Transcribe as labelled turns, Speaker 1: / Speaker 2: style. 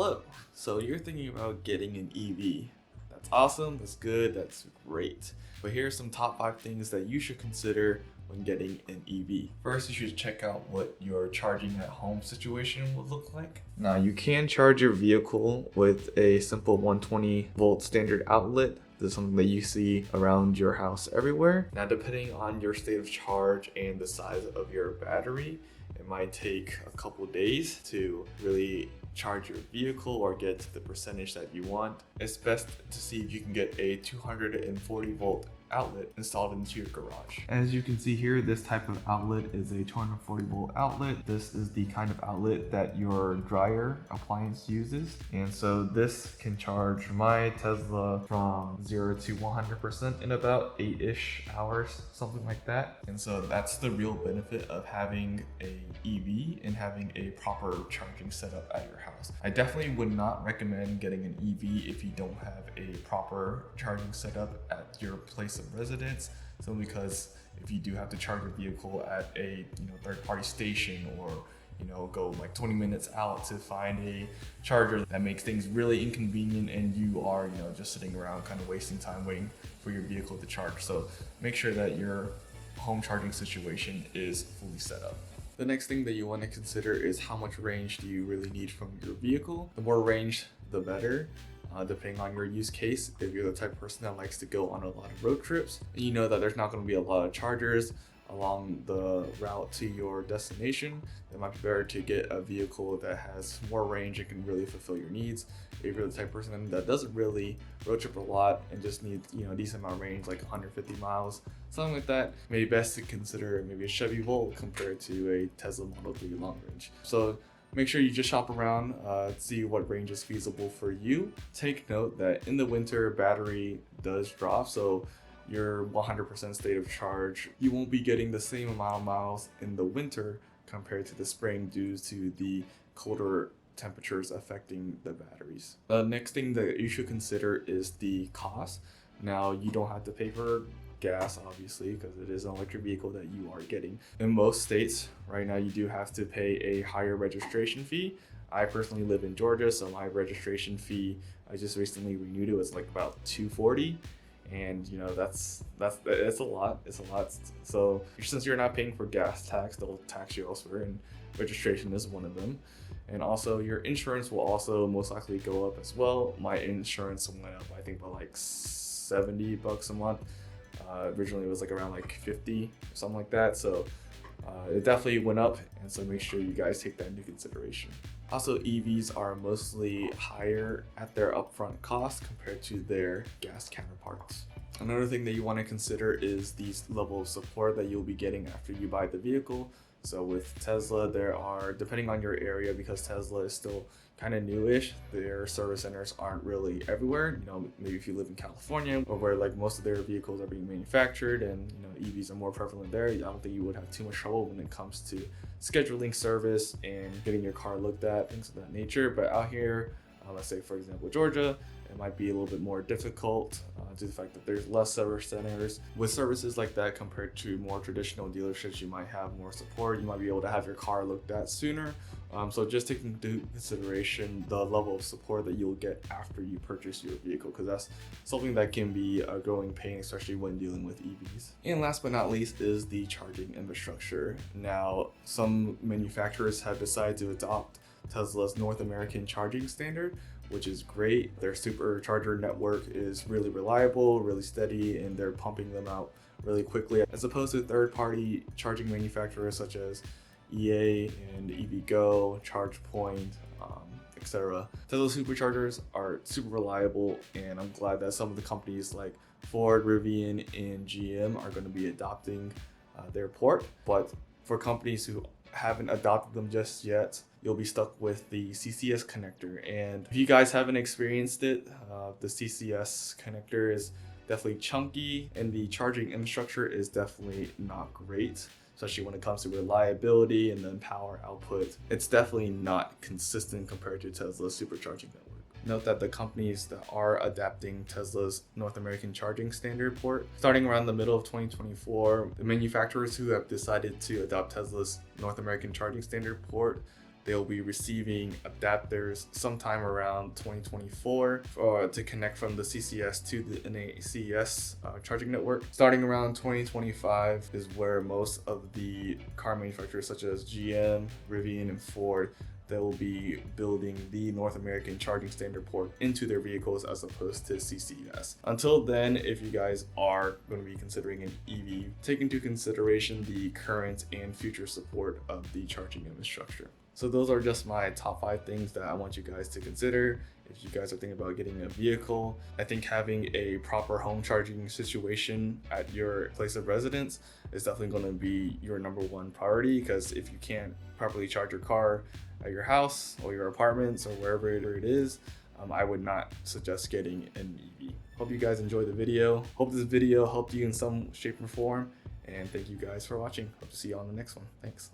Speaker 1: Hello. So you're thinking about getting an EV. That's awesome, that's good, that's great. But here are some top 5 things that you should consider when getting an EV. First, you should check out what your charging at home situation will look like. Now, you can charge your vehicle with a simple 120 volt standard outlet. This is something that you see around your house everywhere. Now, depending on your state of charge and the size of your battery, it might take a couple days to really charge your vehicle or get to the percentage that you want. It's best to see if you can get a 240 volt outlet installed into your garage. As you can see here, this type of outlet is a 240 volt outlet. This is the kind of outlet that your dryer appliance uses. And so this can charge my Tesla from 0 to 100% in about 8-ish hours, something like that. And so that's the real benefit of having a EV and having a proper charging setup at your house. I definitely would not recommend getting an EV if you don't have a proper charging setup at your place of residence, simply because if you do have to charge your vehicle at a third-party station, or go like 20 minutes out to find a charger, that makes things really inconvenient, and you are just sitting around kind of wasting time waiting for your vehicle to charge. So make sure that your home charging situation is fully set up. The next thing that you want to consider is how much range do you really need from your vehicle. The more range, the better. Depending on your use case. If you're the type of person that likes to go on a lot of road trips, and you know that there's not going to be a lot of chargers along the route to your destination, it might be better to get a vehicle that has more range and can really fulfill your needs. If you're the type of person that doesn't really road trip a lot and just needs a decent amount of range, like 150 miles, something like that, maybe best to consider maybe a Chevy Volt compared to a Tesla Model 3 long range. So make sure you just shop around, see what range is feasible for you. Take note that in the winter, battery does drop, so your 100% state of charge, you won't be getting the same amount of miles in the winter compared to the spring due to the colder temperatures affecting the batteries. The next thing that you should consider is the cost. Now, you don't have to pay for gas, obviously, because it is an electric vehicle that you are getting. In most states right now, you do have to pay a higher registration fee. I personally live in Georgia, so my registration fee, I just recently renewed it, was like about $240, and that's a lot. It's a lot. So since you're not paying for gas tax, they'll tax you elsewhere, and registration is one of them. And also your insurance will also most likely go up as well. My insurance went up, I think, by like $70 a month. Originally it was like around like 50 or something like that, so it definitely went up, and so make sure you guys take that into consideration. Also, EVs are mostly higher at their upfront cost compared to their gas counterparts. Another thing that you want to consider is the level of support that you'll be getting after you buy the vehicle. So with Tesla, there are, depending on your area, because Tesla is still kind of newish, their service centers aren't really everywhere. Maybe if you live in California, or where like most of their vehicles are being manufactured, and EVs are more prevalent there, I don't think you would have too much trouble when it comes to scheduling service and getting your car looked at, things of that nature. But out here, let's say for example Georgia, it might be a little bit more difficult due to the fact that there's less service centers. With services like that compared to more traditional dealerships, you might have more support. You might be able to have your car looked at sooner. So just taking into consideration the level of support that you'll get after you purchase your vehicle, because that's something that can be a growing pain, especially when dealing with EVs. And last but not least is the charging infrastructure. Now, some manufacturers have decided to adopt Tesla's North American charging standard, which is great. Their supercharger network is really reliable, really steady, and they're pumping them out really quickly, as opposed to third-party charging manufacturers such as EA and EVgo, ChargePoint, etc. Tesla superchargers are super reliable, and I'm glad that some of the companies like Ford, Rivian, and GM are going to be adopting their port. But for companies who haven't adopted them just yet, you'll be stuck with the CCS connector. And if you guys haven't experienced it, the CCS connector is definitely chunky, and the charging infrastructure is definitely not great, especially when it comes to reliability and then power output. It's definitely not consistent compared to Tesla's supercharging network. Note that the companies that are adapting Tesla's North American charging standard port, starting around the middle of 2024, the manufacturers who have decided to adopt Tesla's North American charging standard port they'll be receiving adapters sometime around 2024 to connect from the CCS to the NACS charging network. Starting around 2025 is where most of the car manufacturers such as GM, Rivian, and Ford, they will be building the North American charging standard port into their vehicles as opposed to CCS. Until then, if you guys are going to be considering an EV, take into consideration the current and future support of the charging infrastructure. So those are just my top 5 things that I want you guys to consider. If you guys are thinking about getting a vehicle, I think having a proper home charging situation at your place of residence is definitely going to be your number 1 priority, because if you can't properly charge your car at your house or your apartments or wherever it is, I would not suggest getting an EV. Hope you guys enjoyed the video. Hope this video helped you in some shape or form. And thank you guys for watching. Hope to see you on the next one. Thanks.